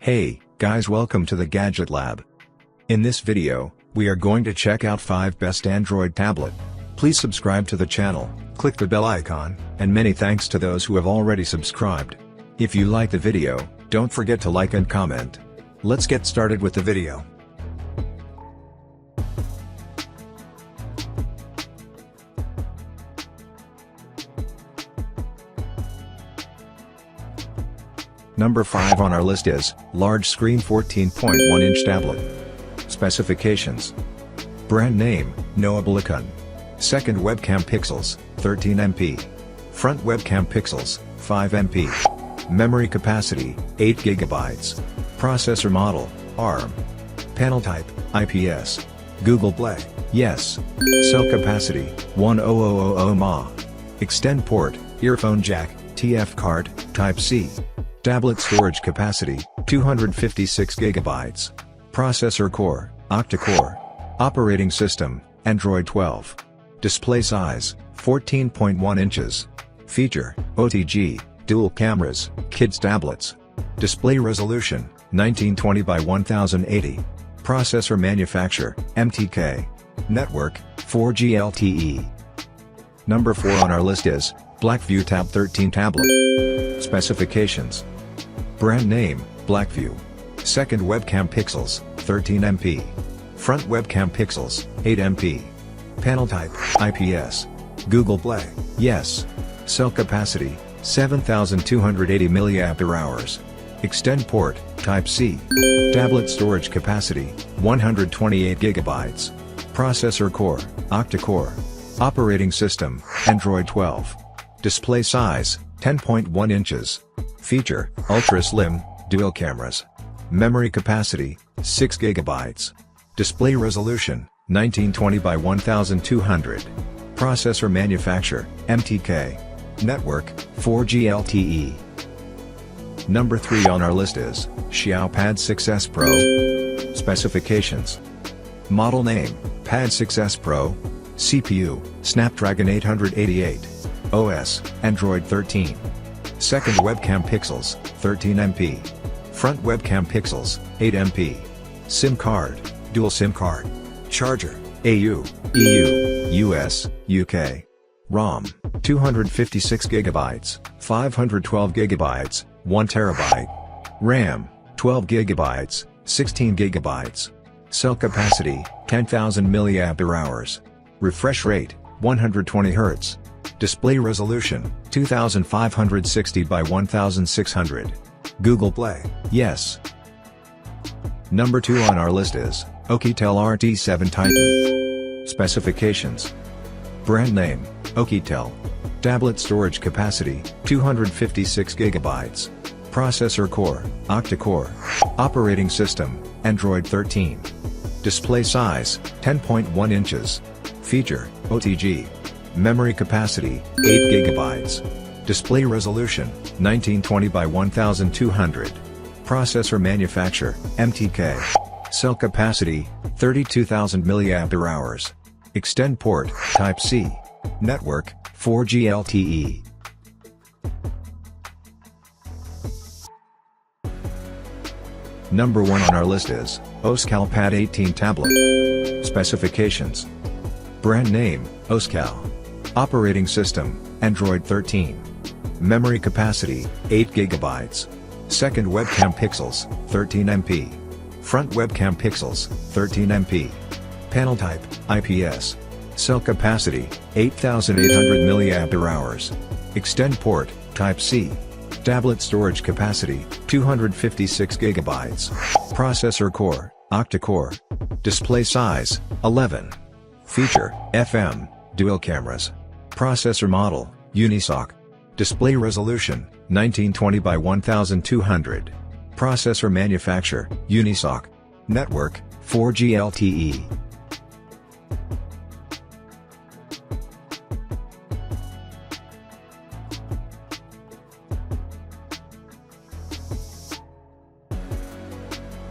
Hey, guys, welcome to the Gadget Lab. In this video, we are going to check out 5 best Android tablet. Please subscribe to the channel, click the bell icon, and many thanks to those who have already subscribed. If you like the video, don't forget to like and comment. Let's get started with the video. Number 5 on our list is large screen 14.1-inch tablet. Specifications: brand name, Silicon. Second webcam pixels, 13 MP. Front webcam pixels, 5 MP. Memory capacity, 8 GB. Processor model, ARM. Panel type, IPS. Google Play, yes. Cell capacity, 1000 mAh. Extend port, earphone jack, TF card, Type-C. Tablet storage capacity, 256 GB. Processor core, octa-core. Operating system, Android 12. Display size, 14.1 inches. Feature, OTG, dual cameras, kids tablets. Display resolution, 1920 by 1080. Processor manufacturer, MTK. Network, 4G LTE. Number 4 on our list is Blackview Tab 13 tablet. Specifications: brand name, Blackview. Second webcam pixels, 13 MP. Front webcam pixels, 8 MP. Panel type, IPS. Google Play, yes. Cell capacity, 7280 mAh. Extend port, Type-C. Tablet storage capacity, 128 GB. Processor core, octa-core. Operating system, Android 12. Display size, 10.1 inches. Feature, ultra slim, dual cameras. Memory capacity, 6 GB. Display resolution, 1920 by 1200. Processor manufacturer, MTK. Network, 4G LTE. Number 3 on our list is Xiao Pad 6s Pro. Specifications: model name, Pad 6s Pro. CPU, Snapdragon 888. OS, Android 13. Second webcam pixels, 13 MP. Front webcam pixels, 8 MP. SIM card, dual SIM card. Charger, AU, EU, US, UK. ROM, 256 GB, 512 GB, 1 TB. RAM, 12 GB, 16 GB. Cell capacity, 10,000 mAh. Refresh rate, 120 Hz. Display resolution, 2560 by 1600. Google Play, yes. Number 2 on our list is Oukitel RT7 Titan. Specifications: brand name, Oukitel. Tablet storage capacity, 256 GB. Processor core, octa-core. Operating system, Android 13. Display size, 10.1 inches. Feature, OTG. Memory capacity, 8 GB. Display resolution, 1920 by 1200. Processor manufacturer, MTK. Cell capacity, 32,000 mAh. Extend port, Type-C. Network, 4G LTE. Number 1 on our list is Oscal Pad 18 tablet. Specifications: brand name, Oscal. Operating system, Android 13. Memory capacity, 8 GB. Second webcam pixels, 13 MP. Front webcam pixels, 13 MP. Panel type, IPS. Cell capacity, 8800 mAh. Extend port, Type-C. Tablet storage capacity, 256 GB. Processor core, octa-core. Display size, 11. Feature, FM, dual cameras. Processor model, Unisoc. Display resolution, 1920 by 1200. Processor manufacturer, Unisoc. Network, 4G LTE.